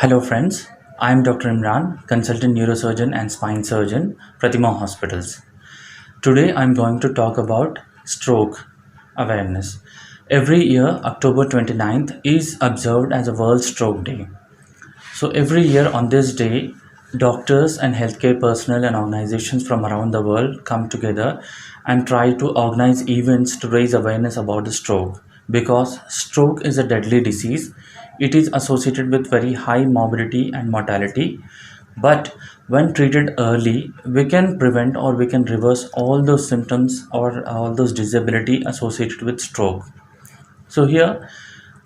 Hello, friends. I am Dr. Imran, consultant neurosurgeon and spine surgeon, Pratima Hospitals. Today, I am going to talk about stroke awareness. Every year, October 29th is observed as a World Stroke Day. So, every year on this day, doctors and healthcare personnel and organizations from around the world come together and try to organize events to raise awareness about the stroke because stroke is a deadly disease. It is associated with very high morbidity and mortality, but when treated early we can prevent or we can reverse all those symptoms or all those disability associated with stroke. So here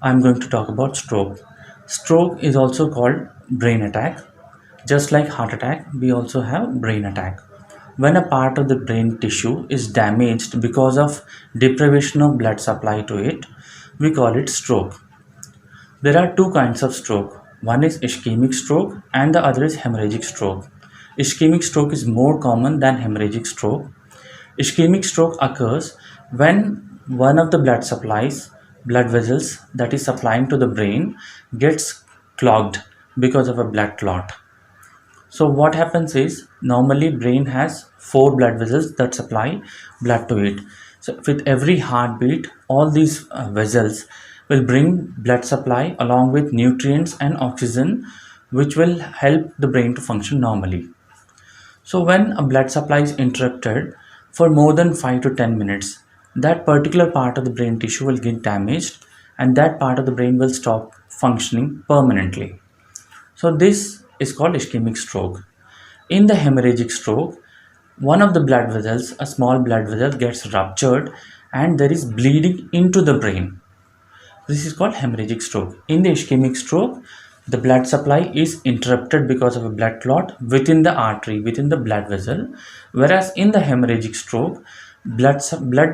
I'm going to talk about stroke. Stroke is also called brain attack. Just like heart attack, we also have brain attack. When a part of the brain tissue is damaged because of deprivation of blood supply to it, we call it stroke. There are two kinds of stroke. One is ischemic stroke and the other is hemorrhagic stroke. Ischemic stroke is more common than hemorrhagic stroke. Ischemic stroke occurs when one of the blood vessels that is supplying to the brain gets clogged because of a blood clot. So what happens is normally brain has four blood vessels that supply blood to it. So with every heartbeat, all these vessels will bring blood supply along with nutrients and oxygen, which will help the brain to function normally. So when a blood supply is interrupted for more than 5 to 10 minutes, that particular part of the brain tissue will get damaged and that part of the brain will stop functioning permanently. So this is called ischemic stroke. In the hemorrhagic stroke, one of the blood vessels, a small blood vessel, gets ruptured and there is bleeding into the brain. This is called hemorrhagic stroke. In the ischemic stroke, the blood supply is interrupted because of a blood clot within the artery, within the blood vessel. Whereas in the hemorrhagic stroke, blood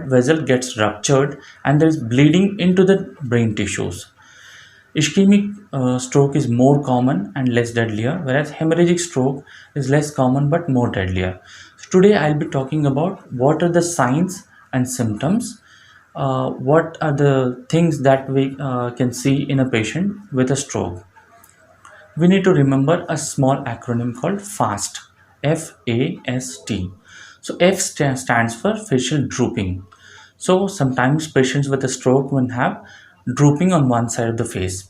vessel gets ruptured and there is bleeding into the brain tissues. Ischemic stroke is more common and less deadlier, whereas hemorrhagic stroke is less common but more deadlier. So today I'll be talking about what are the signs and symptoms, what are the things that we can see in a patient with a stroke. We need to remember a small acronym called FAST, F-A-S-T. So F stands for facial drooping. So sometimes patients with a stroke will have drooping on one side of the face.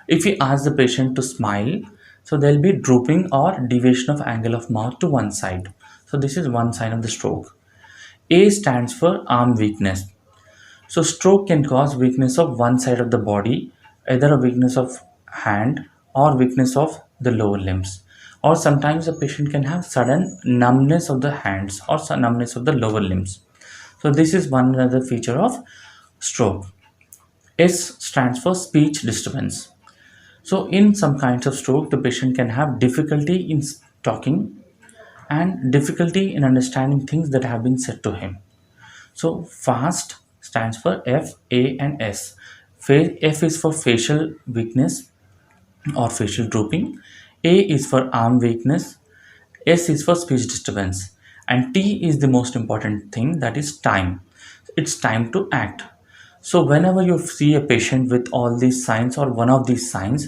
If we ask the patient to smile, so there'll be drooping or deviation of angle of mouth to one side. So this is one sign of the stroke. A stands for arm weakness. So stroke can cause weakness of one side of the body, either a weakness of hand or weakness of the lower limbs. Or sometimes a patient can have sudden numbness of the hands or numbness of the lower limbs. So this is one other feature of stroke. S stands for speech disturbance. So in some kinds of stroke, the patient can have difficulty in talking and difficulty in understanding things that have been said to him. So FAST stands for F, A and S. F is for facial weakness or facial drooping. A is for arm weakness. S is for speech disturbance. And T is the most important thing, that is time. It's time to act. So whenever you see a patient with all these signs or one of these signs,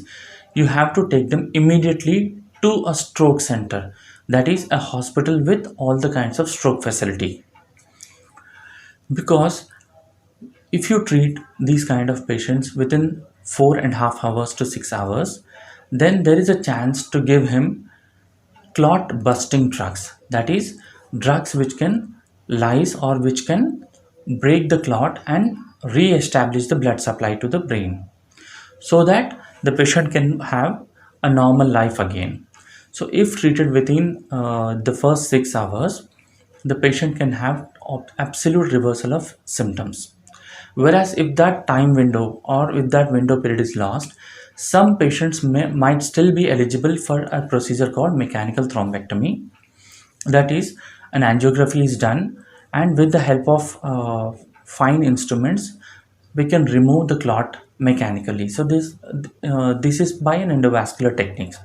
you have to take them immediately to a stroke center. That is a hospital with all the kinds of stroke facility. Because if you treat these kind of patients within 4.5 hours to 6 hours, then there is a chance to give him clot busting drugs. That is drugs which can lyse or which can break the clot and re-establish the blood supply to the brain so that the patient can have a normal life again. So if treated within the first 6 hours, the patient can have absolute reversal of symptoms. Whereas if that time window or if that window period is lost, some patients might still be eligible for a procedure called mechanical thrombectomy. That is, an angiography is done and with the help of fine instruments, we can remove the clot mechanically. So this is by an endovascular techniques.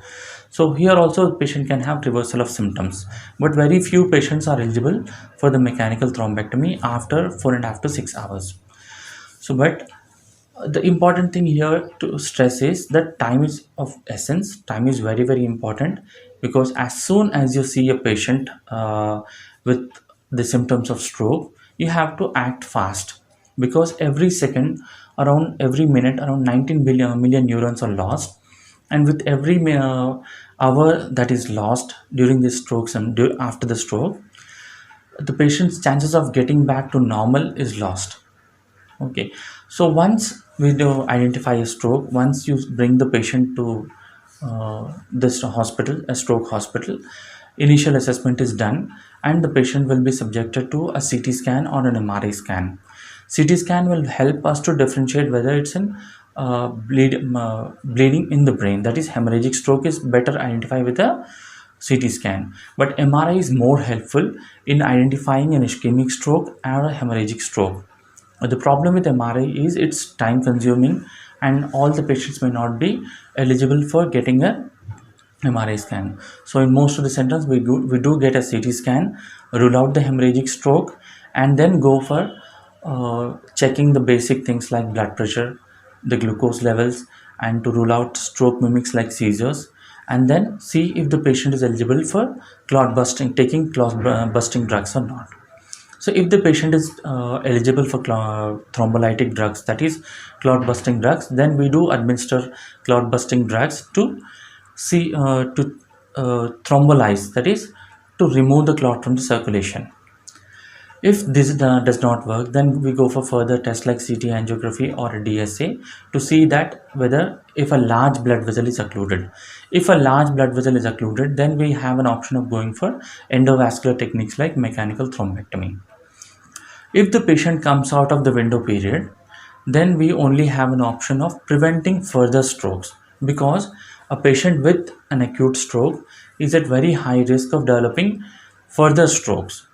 So here also the patient can have reversal of symptoms, but very few patients are eligible for the mechanical thrombectomy after 4.5 to 6 hours. So but The important thing here to stress is that time is of essence. Time is very, very important, because as soon as you see a patient with the symptoms of stroke, you have to act fast, because every second, around every minute, around 19 billion million neurons are lost. And with every hour that is lost during the strokes and after the stroke, the patient's chances of getting back to normal is lost. Okay, so once we do identify a stroke, once you bring the patient to this hospital, a stroke hospital, initial assessment is done, and the patient will be subjected to a CT scan or an MRI scan. CT scan will help us to differentiate whether it's an bleeding in the brain, that is hemorrhagic stroke is better identified with a CT scan. But MRI is more helpful in identifying an ischemic stroke or a hemorrhagic stroke. The problem with MRI is it's time consuming, and all the patients may not be eligible for getting a MRI scan. So in most of the centers, we do get a CT scan, rule out the hemorrhagic stroke, and then go for checking the basic things like blood pressure, the glucose levels, and to rule out stroke mimics like seizures, and then see if the patient is eligible for taking clot busting drugs or not. So if the patient is eligible for thrombolytic drugs, that is clot busting drugs, then we do administer clot busting drugs to see to thrombolize, that is to remove the clot from the circulation. If this does not work, then we go for further tests like CT angiography or a DSA to see that whether if a large blood vessel is occluded. If a large blood vessel is occluded, then we have an option of going for endovascular techniques like mechanical thrombectomy. If the patient comes out of the window period, then we only have an option of preventing further strokes, because a patient with an acute stroke is at very high risk of developing further strokes.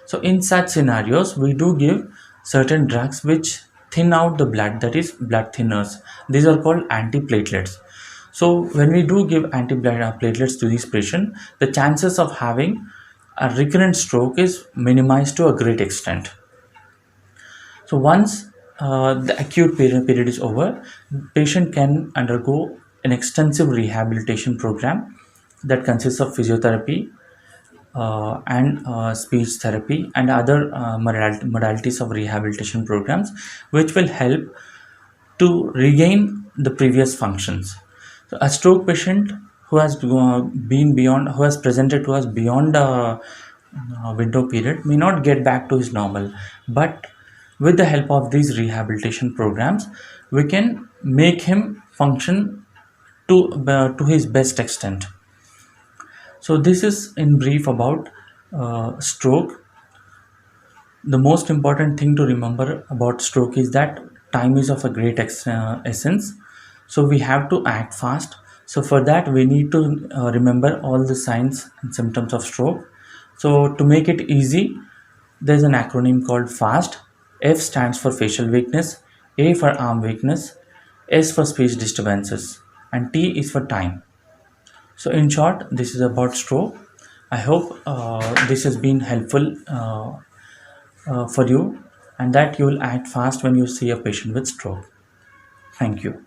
So in such scenarios, we do give certain drugs which thin out the blood, that is blood thinners. These are called antiplatelets. So when we do give antiplatelets to these patients, the chances of having a recurrent stroke is minimized to a great extent. So once the acute period is over, patient can undergo an extensive rehabilitation program that consists of physiotherapy and speech therapy and other modalities of rehabilitation programs, which will help to regain the previous functions. So a stroke patient who has who has presented to us beyond window period may not get back to his normal, but with the help of these rehabilitation programs, we can make him function to his best extent. So this is in brief about stroke. The most important thing to remember about stroke is that time is of a great essence. So we have to act fast. So for that, we need to remember all the signs and symptoms of stroke. So to make it easy, there's an acronym called FAST. F stands for facial weakness, A for arm weakness, S for speech disturbances, and T is for time. So in short, this is about stroke. I hope this has been helpful for you, and that you will act fast when you see a patient with stroke. Thank you.